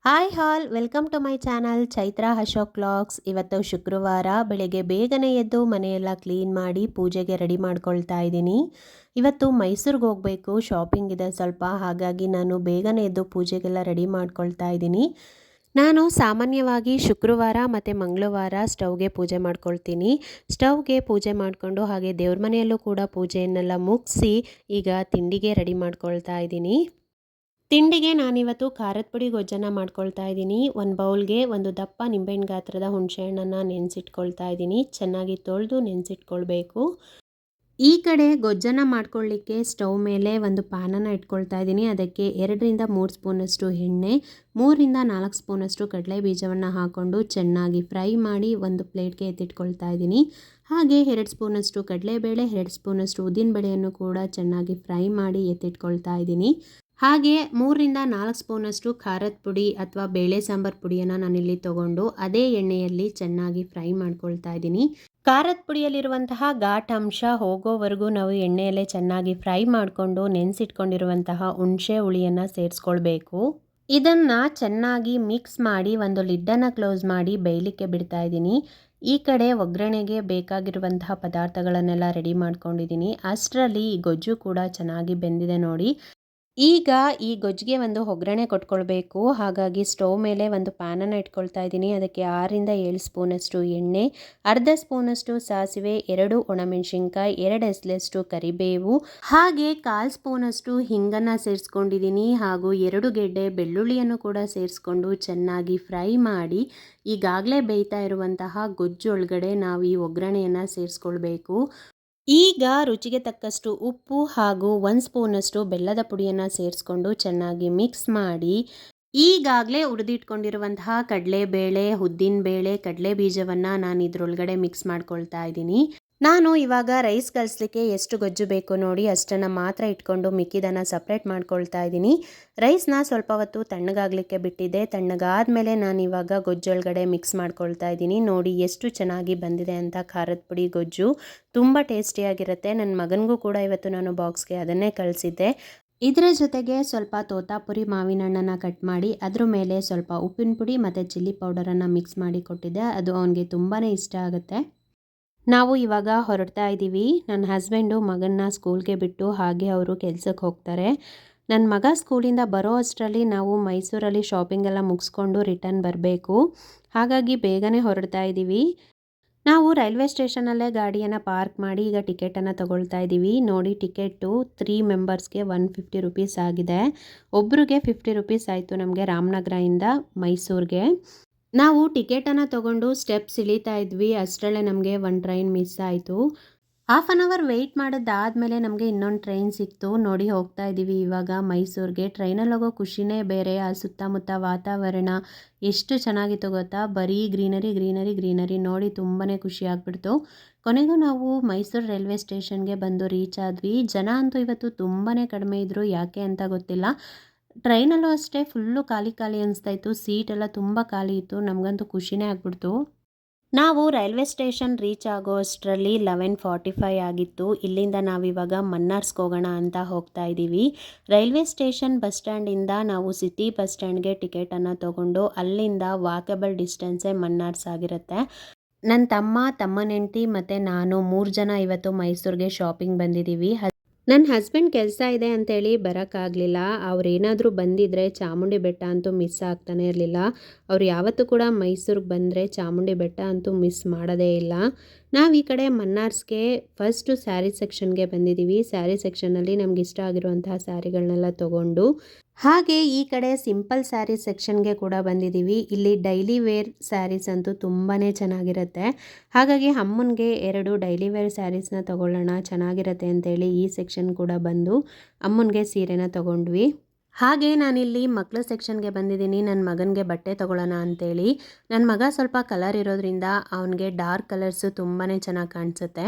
Hi all welcome to my channel Chaitra Ashok vlogs. ಇವತ್ತು ಶುಕ್ರವಾರ ಬೆಳಗ್ಗೆ ಬೇಗನೆ ಎದ್ದು ಮನೆಯೆಲ್ಲ ಕ್ಲೀನ್ ಮಾಡಿ ಪೂಜೆಗೆ ರೆಡಿ ಮಾಡ್ಕೊಳ್ತಾ ಇದ್ದೀನಿ. ಇವತ್ತು ಮೈಸೂರಿಗೆ ಹೋಗಬೇಕು, ಶಾಪಿಂಗ್ ಇದೆ ಸ್ವಲ್ಪ, ಹಾಗಾಗಿ ನಾನು ಬೇಗನೆ ಎದ್ದು ಪೂಜೆಗೆಲ್ಲ ರೆಡಿ ಮಾಡ್ಕೊಳ್ತಾ ಇದ್ದೀನಿ. ನಾನು ಸಾಮಾನ್ಯವಾಗಿ ಶುಕ್ರವಾರ ಮತ್ತು ಮಂಗಳವಾರ ಸ್ಟವ್ಗೆ ಪೂಜೆ ಮಾಡ್ಕೊಳ್ತೀನಿ. ಸ್ಟವ್ಗೆ ಪೂಜೆ ಮಾಡಿಕೊಂಡು ಹಾಗೆ ದೇವ್ರ ಮನೆಯಲ್ಲೂ ಕೂಡ ಪೂಜೆಯನ್ನೆಲ್ಲ ಮುಗಿಸಿ ಈಗ ತಿಂಡಿಗೆ ರೆಡಿ ಮಾಡ್ಕೊಳ್ತಾ ಇದ್ದೀನಿ. ತಿಂಡಿಗೆ ನಾನಿವತ್ತು ಖಾರದ ಪುಡಿ ಗೊಜ್ಜನ್ನು ಮಾಡ್ಕೊಳ್ತಾ ಇದ್ದೀನಿ. ಒಂದು ಬೌಲ್ಗೆ ಒಂದು ದಪ್ಪ ನಿಂಬೆಹಣ್ಣು ಗಾತ್ರದ ಹುಣಸೆಹಣ್ಣನ್ನು ನೆನೆಸಿಟ್ಕೊಳ್ತಾ ಇದ್ದೀನಿ. ಚೆನ್ನಾಗಿ ತೊಳೆದು ನೆನೆಸಿಟ್ಕೊಳ್ಬೇಕು. ಈ ಕಡೆ ಗೊಜ್ಜನ್ನು ಮಾಡ್ಕೊಳ್ಳಿಕ್ಕೆ ಸ್ಟವ್ ಮೇಲೆ ಒಂದು ಪ್ಯಾನನ್ನು ಇಟ್ಕೊಳ್ತಾ ಇದ್ದೀನಿ. ಅದಕ್ಕೆ 2-3 ಸ್ಪೂನಷ್ಟು ಎಣ್ಣೆ, 3-4 ಸ್ಪೂನಷ್ಟು ಕಡಲೆ ಬೀಜವನ್ನು ಹಾಕ್ಕೊಂಡು ಚೆನ್ನಾಗಿ ಫ್ರೈ ಮಾಡಿ ಒಂದು ಪ್ಲೇಟ್ಗೆ ಎತ್ತಿಟ್ಕೊಳ್ತಾ ಇದ್ದೀನಿ. ಹಾಗೆ 2 ಸ್ಪೂನಷ್ಟು ಕಡಲೆಬೇಳೆ, 2 ಸ್ಪೂನಷ್ಟು ಉದ್ದಿನಬೇಳೆಯನ್ನು ಕೂಡ ಚೆನ್ನಾಗಿ ಫ್ರೈ ಮಾಡಿ ಎತ್ತಿಟ್ಕೊಳ್ತಾ ಇದ್ದೀನಿ. ಹಾಗೆ 3-4 ಸ್ಪೂನಷ್ಟು ಖಾರದ ಪುಡಿ ಅಥವಾ ಬೇಳೆ ಸಾಂಬಾರು ಪುಡಿಯನ್ನು ನಾನಿಲ್ಲಿ ತೊಗೊಂಡು ಅದೇ ಎಣ್ಣೆಯಲ್ಲಿ ಚೆನ್ನಾಗಿ ಫ್ರೈ ಮಾಡ್ಕೊಳ್ತಾ ಇದ್ದೀನಿ. ಖಾರದ ಪುಡಿಯಲ್ಲಿರುವಂತಹ ಘಾಟ್ ಅಂಶ ಹೋಗೋವರೆಗೂ ನಾವು ಎಣ್ಣೆಯಲ್ಲೇ ಚೆನ್ನಾಗಿ ಫ್ರೈ ಮಾಡಿಕೊಂಡು ನೆನೆಸಿಟ್ಕೊಂಡಿರುವಂತಹ ಹುಣಸೆ ಹುಳಿಯನ್ನು ಸೇರಿಸ್ಕೊಳ್ಬೇಕು. ಇದನ್ನು ಚೆನ್ನಾಗಿ ಮಿಕ್ಸ್ ಮಾಡಿ ಒಂದು ಲಿಡ್ಡನ್ನು ಕ್ಲೋಸ್ ಮಾಡಿ ಬೇಯಲಿಕ್ಕೆ ಬಿಡ್ತಾ ಇದ್ದೀನಿ. ಈ ಕಡೆ ಒಗ್ಗರಣೆಗೆ ಬೇಕಾಗಿರುವಂತಹ ಪದಾರ್ಥಗಳನ್ನೆಲ್ಲ ರೆಡಿ ಮಾಡ್ಕೊಂಡಿದ್ದೀನಿ. ಅಷ್ಟರಲ್ಲಿ ಈ ಗೊಜ್ಜು ಕೂಡ ಚೆನ್ನಾಗಿ ಬೆಂದಿದೆ ನೋಡಿ. ಈಗ ಈ ಗೊಜ್ಜಿಗೆ ಒಂದು ಒಗ್ಗರಣೆ ಕೊಟ್ಕೊಳ್ಬೇಕು. ಹಾಗಾಗಿ ಸ್ಟವ್ ಮೇಲೆ ಒಂದು ಪ್ಯಾನನ್ನು ಇಟ್ಕೊಳ್ತಾ ಇದ್ದೀನಿ. ಅದಕ್ಕೆ 6-7 ಸ್ಪೂನಷ್ಟು ಎಣ್ಣೆ, ಅರ್ಧ ಸ್ಪೂನಷ್ಟು ಸಾಸಿವೆ, 2 ಒಣಮೆಣಸಿನ್ಕಾಯಿ, 2 ಎಸಳಷ್ಟು ಕರಿಬೇವು, ಹಾಗೆ 1/4 ಸ್ಪೂನಷ್ಟು ಹಿಂಗನ್ನು ಸೇರಿಸ್ಕೊಂಡಿದ್ದೀನಿ. ಹಾಗೂ 2 ಗೆಡ್ಡೆ ಬೆಳ್ಳುಳ್ಳಿಯನ್ನು ಕೂಡ ಸೇರಿಸ್ಕೊಂಡು ಚೆನ್ನಾಗಿ ಫ್ರೈ ಮಾಡಿ ಈಗಾಗಲೇ ಬೇಯ್ತಾ ಇರುವಂತಹ ಗೊಜ್ಜೊಳಗಡೆ ನಾವು ಈ ಒಗ್ಗರಣೆಯನ್ನು ಸೇರಿಸ್ಕೊಳ್ಬೇಕು. ಈಗ ರುಚಿಗೆ ತಕ್ಕಷ್ಟು ಉಪ್ಪು ಹಾಗೂ 1 ಸ್ಪೂನಷ್ಟು ಬೆಲ್ಲದ ಪುಡಿಯನ್ನು ಸೇರಿಸ್ಕೊಂಡು ಚೆನ್ನಾಗಿ ಮಿಕ್ಸ್ ಮಾಡಿ ಈಗಾಗಲೇ ಹುರಿದಿಟ್ಕೊಂಡಿರುವಂತಹ ಕಡಲೆಬೇಳೆ, ಉದ್ದಿನಬೇಳೆ, ಕಡಲೆ ಬೀಜವನ್ನು ನಾನು ಇದರೊಳಗಡೆ ಮಿಕ್ಸ್ ಮಾಡ್ಕೊಳ್ತಾ ಇದ್ದೀನಿ. ನಾನು ಇವಾಗ ರೈಸ್ ಕಲಿಸ್ಲಿಕ್ಕೆ ಎಷ್ಟು ಗೊಜ್ಜು ಬೇಕು ನೋಡಿ ಅಷ್ಟನ್ನು ಮಾತ್ರ ಇಟ್ಕೊಂಡು ಮಿಕ್ಕಿದನ್ನು ಸಪ್ರೇಟ್ ಮಾಡ್ಕೊಳ್ತಾ ಇದ್ದೀನಿ. ರೈಸ್ನ ಸ್ವಲ್ಪ ಹೊತ್ತು ತಣ್ಣಗಾಗಲಿಕ್ಕೆ ಬಿಟ್ಟಿದ್ದೆ. ತಣ್ಣಗಾದ್ಮೇಲೆ ನಾನು ಇವಾಗ ಗೊಜ್ಜೊಳಗಡೆ ಮಿಕ್ಸ್ ಮಾಡ್ಕೊಳ್ತಾ ಇದ್ದೀನಿ. ನೋಡಿ ಎಷ್ಟು ಚೆನ್ನಾಗಿ ಬಂದಿದೆ ಅಂತ ಖಾರದ ಪುಡಿ ಗೊಜ್ಜು. ತುಂಬ ಟೇಸ್ಟಿಯಾಗಿರುತ್ತೆ. ನನ್ನ ಮಗನಿಗೂ ಕೂಡ ಇವತ್ತು ನಾನು ಬಾಕ್ಸ್ಗೆ ಅದನ್ನೇ ಕಳಿಸಿದ್ದೆ. ಇದರ ಜೊತೆಗೆ ಸ್ವಲ್ಪ ತೋತಾಪುರಿ ಮಾವಿನ ಹಣ್ಣನ್ನು ಕಟ್ ಮಾಡಿ ಅದ್ರ ಮೇಲೆ ಸ್ವಲ್ಪ ಉಪ್ಪಿನ ಪುಡಿ ಮತ್ತು ಚಿಲ್ಲಿ ಪೌಡರನ್ನು ಮಿಕ್ಸ್ ಮಾಡಿ ಕೊಟ್ಟಿದ್ದೆ. ಅದು ಅವನಿಗೆ ತುಂಬಾ ಇಷ್ಟ ಆಗುತ್ತೆ. ನಾವು ಇವಾಗ ಹೊರಡ್ತಾ ಇದ್ದೀವಿ. ನನ್ನ ಹಸ್ಬೆಂಡು ಮಗನ್ನ ಸ್ಕೂಲ್ಗೆ ಬಿಟ್ಟು ಹಾಗೆ ಅವರು ಕೆಲಸಕ್ಕೆ ಹೋಗ್ತಾರೆ. ನನ್ನ ಮಗ ಸ್ಕೂಲಿಂದ ಬರೋ ಅಷ್ಟರಲ್ಲಿ ನಾವು ಮೈಸೂರಲ್ಲಿ ಶಾಪಿಂಗ್ ಎಲ್ಲ ಮುಗಿಸ್ಕೊಂಡು ರಿಟರ್ನ್ ಬರಬೇಕು. ಹಾಗಾಗಿ ಬೇಗನೆ ಹೊರಡ್ತಾ ಇದ್ದೀವಿ. ನಾವು ರೈಲ್ವೆ ಸ್ಟೇಷನಲ್ಲೇ ಗಾಡಿಯನ್ನು ಪಾರ್ಕ್ ಮಾಡಿ ಈಗ ಟಿಕೆಟನ್ನು ತಗೊಳ್ತಾ ಇದ್ದೀವಿ. ನೋಡಿ ಟಿಕೆಟು 3 ಮೆಂಬರ್ಸ್ಗೆ 150 ರುಪೀಸ್ ಆಗಿದೆ. ಒಬ್ರಿಗೆ 50 ರುಪೀಸ್ ಆಯಿತು ನಮಗೆ ರಾಮನಗರದಿಂದ ಮೈಸೂರಿಗೆ. ನಾವು ಟಿಕೆಟನ್ನು ತೊಗೊಂಡು ಸ್ಟೆಪ್ಸ್ ಇಳಿತಾ ಇದ್ವಿ. ಅಷ್ಟರಲ್ಲೇ ನಮಗೆ ಒಂದು ಟ್ರೈನ್ ಮಿಸ್ ಆಯಿತು. ಹಾಫ್ ಆನ್ ಅವರ್ ವೆಯ್ಟ್ ಮಾಡೋದಾದಮೇಲೆ ನಮಗೆ ಇನ್ನೊಂದು ಟ್ರೈನ್ ಸಿಕ್ತು. ನೋಡಿ ಹೋಗ್ತಾ ಇದ್ದೀವಿ ಇವಾಗ ಮೈಸೂರಿಗೆ. ಟ್ರೈನಲ್ಲಿ ಹೋಗೋ ಖುಷಿನೇ ಬೇರೆ. ಆ ಸುತ್ತಮುತ್ತ ವಾತಾವರಣ ಎಷ್ಟು ಚೆನ್ನಾಗಿತ್ತು ಗೊತ್ತಾ. ಬರೀ ಗ್ರೀನರಿ ಗ್ರೀನರಿ ಗ್ರೀನರಿ ನೋಡಿ ತುಂಬಾ ಖುಷಿ ಆಗ್ಬಿಡ್ತು. ಕೊನೆಗೂ ನಾವು ಮೈಸೂರು ರೈಲ್ವೆ ಸ್ಟೇಷನ್ಗೆ ಬಂದು ರೀಚ್ ಆದ್ವಿ. ಜನ ಅಂತೂ ಇವತ್ತು ತುಂಬಾ ಕಡಿಮೆ ಇದ್ದರು. ಯಾಕೆ ಅಂತ ಗೊತ್ತಿಲ್ಲ. ಟ್ರೈನಲ್ಲೂ ಅಷ್ಟೇ ಫುಲ್ಲು ಖಾಲಿ ಖಾಲಿ ಅನಿಸ್ತಾ ಇತ್ತು. ಸೀಟೆಲ್ಲ ತುಂಬ ಖಾಲಿ ಇತ್ತು. ನಮಗಂತೂ ಖುಷಿನೇ ಆಗ್ಬಿಡ್ತು. ನಾವು ರೈಲ್ವೆ ಸ್ಟೇಷನ್ ರೀಚ್ ಆಗೋ ಅಷ್ಟರಲ್ಲಿ 11:45 ಆಗಿತ್ತು. ಇಲ್ಲಿಂದ ನಾವಿವಾಗ ಮನ್ನಾರ್ಸ್ಗೆ ಹೋಗೋಣ ಅಂತ ಹೋಗ್ತಾ ಇದ್ದೀವಿ. ರೈಲ್ವೆ ಸ್ಟೇಷನ್ ಬಸ್ ಸ್ಟ್ಯಾಂಡಿಂದ ನಾವು ಸಿಟಿ ಬಸ್ ಸ್ಟ್ಯಾಂಡ್ಗೆ ಟಿಕೆಟನ್ನು ತೊಗೊಂಡು ಅಲ್ಲಿಂದ ವಾಕಬಲ್ ಡಿಸ್ಟೆನ್ಸೇ ಮನ್ನಾರ್ಸ್ ಆಗಿರುತ್ತೆ. ನನ್ನ ತಮ್ಮನ ಹೆಂಡತಿ ಮತ್ತು ನಾನು 3 ಜನ ಇವತ್ತು ಮೈಸೂರಿಗೆ ಶಾಪಿಂಗ್ ಬಂದಿದ್ದೀವಿ. ನನ್ನ ಹಸ್ಬೆಂಡ್ ಕೆಲಸ ಇದೆ ಅಂತೇಳಿ ಬರೋಕ್ಕಾಗಲಿಲ್ಲ. ಅವ್ರೇನಾದರೂ ಬಂದಿದ್ದರೆ ಚಾಮುಂಡಿ ಬೆಟ್ಟ ಅಂತೂ ಮಿಸ್ ಆಗ್ತಾನೆ ಇರಲಿಲ್ಲ. ಅವ್ರು ಯಾವತ್ತೂ ಕೂಡ ಮೈಸೂರಿಗೆ ಬಂದರೆ ಚಾಮುಂಡಿ ಬೆಟ್ಟ ಅಂತೂ ಮಿಸ್ ಮಾಡೋದೇ ಇಲ್ಲ. ನಾವು ಈ ಕಡೆ ಮನ್ನಾರ್ಸ್ಗೆ ಫಸ್ಟು ಸ್ಯಾರಿ ಸೆಕ್ಷನ್ಗೆ ಬಂದಿದ್ದೀವಿ. ಸ್ಯಾರಿ ಸೆಕ್ಷನಲ್ಲಿ ನಮ್ಗೆ ಇಷ್ಟ ಆಗಿರುವಂತಹ ಸ್ಯಾರಿಗಳನ್ನೆಲ್ಲ ತೊಗೊಂಡು ಹಾಗೆ ಈ ಕಡೆ ಸಿಂಪಲ್ ಸ್ಯಾರಿ ಸೆಕ್ಷನ್ಗೆ ಕೂಡ ಬಂದಿದ್ದೀವಿ. ಇಲ್ಲಿ ಡೈಲಿ ವೇರ್ ಸ್ಯಾರೀಸ್ ಅಂತೂ ತುಂಬಾ ಚೆನ್ನಾಗಿರುತ್ತೆ. ಹಾಗಾಗಿ ಅಮ್ಮನಿಗೆ 2 ಡೈಲಿ ವೇರ್ ಸ್ಯಾರೀಸ್ನ ತೊಗೊಳ್ಳೋಣ ಚೆನ್ನಾಗಿರುತ್ತೆ ಅಂತೇಳಿ ಈ ಸೆಕ್ಷನ್ ಕೂಡ ಬಂದು ಅಮ್ಮನಿಗೆ ಸೀರೆನ ತೊಗೊಂಡ್ವಿ. ಹಾಗೆ ನಾನಿಲ್ಲಿ ಮಕ್ಕಳ ಸೆಕ್ಷನ್ಗೆ ಬಂದಿದ್ದೀನಿ. ನನ್ನ ಮಗನಿಗೆ ಬಟ್ಟೆ ತೊಗೊಳ್ಳೋಣ ಅಂತೇಳಿ. ನನ್ನ ಮಗ ಸ್ವಲ್ಪ ಕಲರ್ ಇರೋದ್ರಿಂದ ಅವನಿಗೆ ಡಾರ್ಕ್ ಕಲರ್ಸು ತುಂಬಾ ಚೆನ್ನಾಗಿ ಕಾಣಿಸುತ್ತೆ.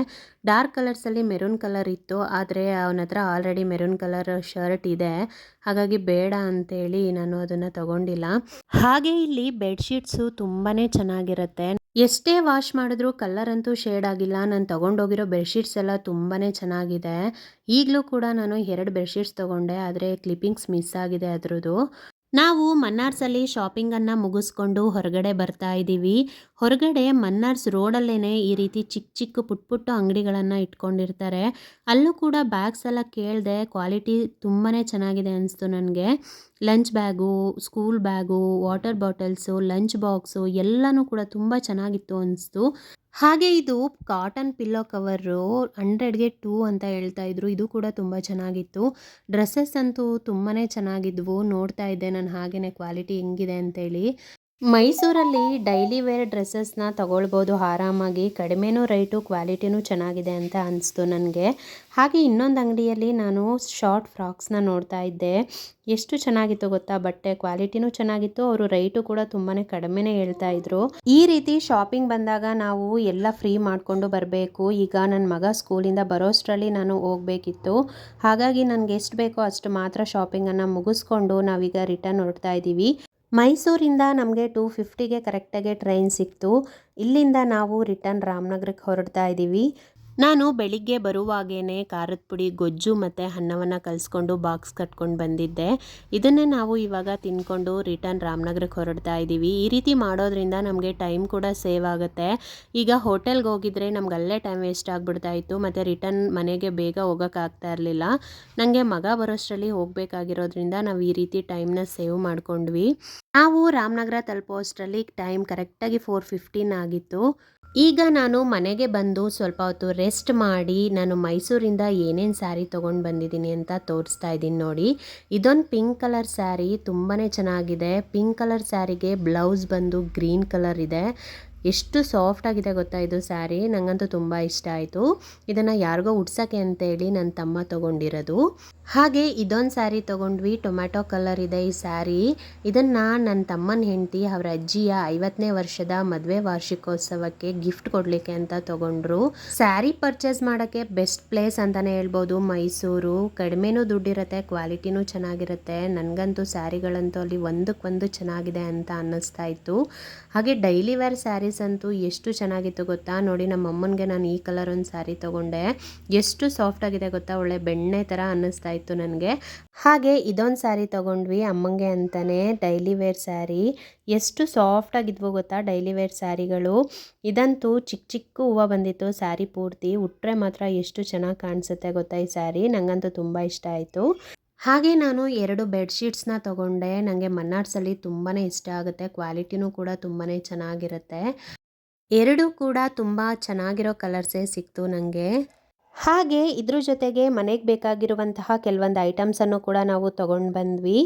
ಡಾರ್ಕ್ ಕಲರ್ಸಲ್ಲಿ ಮೆರೂನ್ ಕಲರ್ ಇತ್ತು, ಆದರೆ ಅವನ ಹತ್ರ ಆಲ್ರೆಡಿ ಮೆರೂನ್ ಕಲರ್ ಶರ್ಟ್ ಇದೆ. ಹಾಗಾಗಿ ಬೇಡ ಅಂತೇಳಿ ನಾನು ಅದನ್ನು ತಗೊಂಡಿಲ್ಲ. ಹಾಗೆ ಇಲ್ಲಿ ಬೆಡ್ಶೀಟ್ಸು ತುಂಬಾ ಚೆನ್ನಾಗಿರುತ್ತೆ. ಎಷ್ಟೇ ವಾಶ್ ಮಾಡಿದ್ರೂ ಕಲರ್ ಅಂತೂ ಶೇಡ್ ಆಗಿಲ್ಲ. ನಾನು ತೊಗೊಂಡೋಗಿರೋ ಬೆಡ್ಶೀಟ್ಸ್ ಎಲ್ಲ ತುಂಬಾ ಚೆನ್ನಾಗಿದೆ. ಈಗಲೂ ಕೂಡ ನಾನು 2 ಬೆಡ್ಶೀಟ್ಸ್ ತೊಗೊಂಡೆ, ಆದರೆ ಕ್ಲಿಪ್ಪಿಂಗ್ಸ್ ಮಿಸ್ ಆಗಿದೆ ಅದರದ್ದು. ನಾವು ಮನ್ನಾರ್ಸಲ್ಲಿ ಶಾಪಿಂಗನ್ನು ಮುಗಿಸ್ಕೊಂಡು ಹೊರಗಡೆ ಬರ್ತಾ ಇದ್ದೀವಿ. ಹೊರಗಡೆ ಮನ್ನಾರ್ಸ್ ರೋಡಲ್ಲೇ ಈ ರೀತಿ ಚಿಕ್ಕ ಚಿಕ್ಕ ಪುಟ್ಟ ಪುಟ್ಟ ಅಂಗಡಿಗಳನ್ನು ಇಟ್ಕೊಂಡಿರ್ತಾರೆ. ಅಲ್ಲೂ ಕೂಡ ಬ್ಯಾಗ್ಸ್ ಎಲ್ಲ ಕೇಳಿದೆ, ಕ್ವಾಲಿಟಿ ತುಂಬಾ ಚೆನ್ನಾಗಿದೆ ಅನಿಸ್ತು ನನಗೆ. Lunch bag, school bag, water bottles, lunch box ಎಲ್ಲನೂ ಕೂಡ ತುಂಬ ಚೆನ್ನಾಗಿತ್ತು ಅನಿಸ್ತು. ಹಾಗೆ ಇದು ಕಾಟನ್ ಪಿಲ್ಲೋ ಕವರು 100ಗೆ 2 ಅಂತ ಹೇಳ್ತಾ ಇದ್ರು. ಇದು ಕೂಡ ತುಂಬ ಚೆನ್ನಾಗಿತ್ತು. ಡ್ರೆಸ್ಸಸ್ ಅಂತೂ ತುಂಬಾ ಚೆನ್ನಾಗಿದ್ವು. ನೋಡ್ತಾ ಇದ್ದೆ ನಾನು ಹಾಗೇನೆ ಕ್ವಾಲಿಟಿ ಹೆಂಗಿದೆ ಅಂತೇಳಿ. ಮೈಸೂರಲ್ಲಿ ಡೈಲಿ ವೇರ್ ಡ್ರೆಸ್ಸಸ್ನ ತಗೊಳ್ಬೋದು ಆರಾಮಾಗಿ. ಕಡಿಮೆನೂ ರೇಟು, ಕ್ವಾಲಿಟಿನೂ ಚೆನ್ನಾಗಿದೆ ಅಂತ ಅನಿಸ್ತು ನನಗೆ. ಹಾಗೆ ಇನ್ನೊಂದು ಅಂಗಡಿಯಲ್ಲಿ ನಾನು ಶಾರ್ಟ್ ಫ್ರಾಕ್ಸ್ನ ನೋಡ್ತಾ ಇದ್ದೆ. ಎಷ್ಟು ಚೆನ್ನಾಗಿತ್ತು ಗೊತ್ತಾ, ಬಟ್ಟೆ ಕ್ವಾಲಿಟಿನೂ ಚೆನ್ನಾಗಿತ್ತು, ಅವರು ರೇಟು ಕೂಡ ತುಂಬಾ ಕಡಿಮೆನೇ ಹೇಳ್ತಾ ಇದ್ರು. ಈ ರೀತಿ ಶಾಪಿಂಗ್ ಬಂದಾಗ ನಾವು ಎಲ್ಲ ಫ್ರೀ ಮಾಡಿಕೊಂಡು ಬರಬೇಕು. ಈಗ ನನ್ನ ಮಗ ಸ್ಕೂಲಿಂದ ಬರೋಷ್ಟರಲ್ಲಿ ನಾನು ಹೋಗಬೇಕಿತ್ತು. ಹಾಗಾಗಿ ನನಗೆ ಎಷ್ಟು ಬೇಕೋ ಅಷ್ಟು ಮಾತ್ರ ಶಾಪಿಂಗನ್ನು ಮುಗಿಸ್ಕೊಂಡು ನಾವೀಗ ರಿಟರ್ನ್ ಹೊರಡ್ತಾ ಇದ್ದೀವಿ. ಮೈಸೂರಿಂದ ನಮಗೆ 2:50ಗೆ ಕರೆಕ್ಟಾಗಿ ಟ್ರೈನ್ ಸಿಕ್ತು. ಇಲ್ಲಿಂದ ನಾವು ರಿಟರ್ನ್ ರಾಮನಗರಕ್ಕೆ ಹೊರಡ್ತಾ ಇದ್ದೀವಿ. ನಾನು ಬೆಳಿಗ್ಗೆ ಬರುವಾಗೇ ಖಾರದ ಪುಡಿ, ಗೊಜ್ಜು ಮತ್ತು ಅನ್ನವನ್ನು ಕಲಿಸ್ಕೊಂಡು ಬಾಕ್ಸ್ ಕಟ್ಕೊಂಡು ಬಂದಿದ್ದೆ. ಇದನ್ನೇ ನಾವು ಇವಾಗ ತಿಂದ್ಕೊಂಡು ರಿಟರ್ನ್ ರಾಮನಗರಕ್ಕೆ ಹೊರಡ್ತಾ ಇದ್ದೀವಿ. ಈ ರೀತಿ ಮಾಡೋದ್ರಿಂದ ನಮಗೆ ಟೈಮ್ ಕೂಡ ಸೇವ್ ಆಗುತ್ತೆ. ಈಗ ಹೋಟೆಲ್ಗೆ ಹೋಗಿದ್ರೆ ನಮ್ಗೆ ಅಲ್ಲೇ ಟೈಮ್ ವೇಸ್ಟ್ ಆಗಿಬಿಡ್ತಾಯಿತ್ತು, ಮತ್ತು ರಿಟರ್ನ್ ಮನೆಗೆ ಬೇಗ ಹೋಗೋಕ್ಕಾಗ್ತಾ ಇರಲಿಲ್ಲ. ನನಗೆ ಮಗ ಬರೋಷ್ಟರಲ್ಲಿ ಹೋಗಬೇಕಾಗಿರೋದ್ರಿಂದ ನಾವು ಈ ರೀತಿ ಟೈಮ್ನ ಸೇವ್ ಮಾಡ್ಕೊಂಡ್ವಿ. ನಾವು ರಾಮನಗರ ತಲುಪೋಷ್ಟರಲ್ಲಿ ಟೈಮ್ ಕರೆಕ್ಟಾಗಿ 4:15 ಆಗಿತ್ತು. ಈಗ ನಾನು ಮನೆಗೆ ಬಂದು ಸ್ವಲ್ಪ ಹೊತ್ತು ರೆಸ್ಟ್ ಮಾಡಿ ನಾನು ಮೈಸೂರಿಂದ ಏನೇನು ಸ್ಯಾರಿ ತೊಗೊಂಡು ಬಂದಿದ್ದೀನಿ ಅಂತ ತೋರಿಸ್ತಾ ಇದ್ದೀನಿ ನೋಡಿ. ಇದೊಂದು ಪಿಂಕ್ ಕಲರ್ ಸ್ಯಾರಿ ತುಂಬಾ ಚೆನ್ನಾಗಿದೆ. ಪಿಂಕ್ ಕಲರ್ ಸ್ಯಾರಿಗೆ ಬ್ಲೌಸ್ ಬಂದು ಗ್ರೀನ್ ಕಲರ್ ಇದೆ. ಎಷ್ಟು ಸಾಫ್ಟ್ ಆಗಿದೆ ಗೊತ್ತಾ ಇದು ಸ್ಯಾರಿ, ನನಗಂತೂ ತುಂಬ ಇಷ್ಟ ಆಯಿತು. ಇದನ್ನು ಯಾರಿಗೋ ಉಡ್ಸೋಕ್ಕೆ ಅಂತೇಳಿ ನನ್ನ ತಮ್ಮ ತೊಗೊಂಡಿರೋದು. ಹಾಗೆ ಇದೊಂದು ಸ್ಯಾರಿ ತೊಗೊಂಡ್ವಿ, ಟೊಮ್ಯಾಟೊ ಕಲರ್ ಇದೆ ಈ ಸ್ಯಾರಿ. ಇದನ್ನು ನನ್ನ ತಮ್ಮನ ಹೆಂಡತಿ ಅವರ ಅಜ್ಜಿಯ 50ನೇ ವರ್ಷದ ಮದುವೆ ವಾರ್ಷಿಕೋತ್ಸವಕ್ಕೆ ಗಿಫ್ಟ್ ಕೊಡಲಿಕ್ಕೆ ಅಂತ ತೊಗೊಂಡ್ರು. ಸ್ಯಾರಿ ಪರ್ಚೇಸ್ ಮಾಡೋಕ್ಕೆ ಬೆಸ್ಟ್ ಪ್ಲೇಸ್ ಅಂತಲೇ ಹೇಳ್ಬೋದು ಮೈಸೂರು. ಕಡಿಮೆನೂ ದುಡ್ಡಿರುತ್ತೆ, ಕ್ವಾಲಿಟಿನೂ ಚೆನ್ನಾಗಿರುತ್ತೆ. ನನಗಂತೂ ಸ್ಯಾರಿಗಳಂತೂ ಅಲ್ಲಿ ಒಂದಕ್ಕೊಂದು ಚೆನ್ನಾಗಿದೆ ಅಂತ ಅನ್ನಿಸ್ತಾ ಇತ್ತು. ಹಾಗೆ ಡೈಲಿ ವೇರ್ ಸ್ಯಾರೀಸ್ ಅಂತೂ ಎಷ್ಟು ಚೆನ್ನಾಗಿತ್ತು ಗೊತ್ತಾ. ನೋಡಿ, ನಮ್ಮ ಅಮ್ಮನಿಗೆ ನಾನು ಈ ಕಲರ್ ಒಂದು ಸ್ಯಾರಿ ತೊಗೊಂಡೆ. ಎಷ್ಟು ಸಾಫ್ಟ್ ಆಗಿದೆ ಗೊತ್ತಾ, ಒಳ್ಳೆ ಬೆಣ್ಣೆ ಥರ ಅನ್ನಿಸ್ತಾ ಇತ್ತು ನನಗೆ. ಹಾಗೆ ಇದೊಂದು ಸ್ಯಾರಿ ತೊಗೊಂಡ್ವಿ ಅಮ್ಮಂಗೆ ಅಂತಲೇ, ಡೈಲಿ ವೇರ್ ಸ್ಯಾರಿ. ಎಷ್ಟು ಸಾಫ್ಟ್ ಆಗಿದ್ವು ಗೊತ್ತಾ ಡೈಲಿ ವೇರ್ ಸ್ಯಾರಿಗಳು. ಇದಂತೂ ಚಿಕ್ಕ ಚಿಕ್ಕ ಹೂವು ಬಂದಿತ್ತು ಸ್ಯಾರಿ ಪೂರ್ತಿ. ಉಟ್ರೆ ಮಾತ್ರ ಎಷ್ಟು ಚೆನ್ನಾಗಿ ಕಾಣಿಸುತ್ತೆ ಗೊತ್ತಾ ಈ ಸ್ಯಾರಿ. ನನಗಂತೂ ತುಂಬ ಇಷ್ಟ ಆಯಿತು. ಹಾಗೆ ನಾನು 2 ಬೆಡ್ಶೀಟ್ಸ್ನ ತೊಗೊಂಡೆ. ನನಗೆ ಮನ್ನಾರ್ಸಲ್ಲಿ ತುಂಬಾ ಇಷ್ಟ ಆಗುತ್ತೆ, ಕ್ವಾಲಿಟಿನೂ ಕೂಡ ತುಂಬಾ ಚೆನ್ನಾಗಿರುತ್ತೆ. 2 ಕೂಡ ತುಂಬ ಚೆನ್ನಾಗಿರೋ ಕಲರ್ಸೇ ಸಿಕ್ತು ನನಗೆ. ಹಾಗೆ ಇದ್ರ ಜೊತೆಗೆ ಮನೆಗೆ ಬೇಕಾಗಿರುವಂತಹ ಕೆಲವೊಂದು ಐಟಮ್ಸನ್ನು ಕೂಡ ನಾವು ತೊಗೊಂಡು ಬಂದ್ವಿ.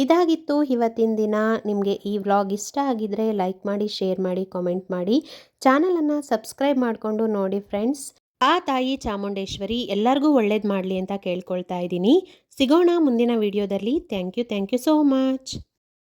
ಇದಾಗಿತ್ತು ಇವತ್ತಿನ ದಿನ. ನಿಮಗೆ ಈ ವ್ಲಾಗ್ ಇಷ್ಟ ಆಗಿದ್ರೆ ಲೈಕ್ ಮಾಡಿ, ಶೇರ್ ಮಾಡಿ, ಕಾಮೆಂಟ್ ಮಾಡಿ. ಚಾನಲನ್ನು ಸಬ್ಸ್ಕ್ರೈಬ್ ಮಾಡಿಕೊಂಡು ನೋಡಿ ಫ್ರೆಂಡ್ಸ್. ಆ ತಾಯಿ ಚಾಮುಂಡೇಶ್ವರಿ ಎಲ್ಲರಿಗೂ ಒಳ್ಳೇದು ಮಾಡಲಿ ಅಂತ ಕೇಳ್ಕೊಳ್ತಾ ಇದ್ದೀನಿ. ಸಿಗೋಣ ಮುಂದಿನ ವಿಡಿಯೋದಲ್ಲಿ. Thank you so much.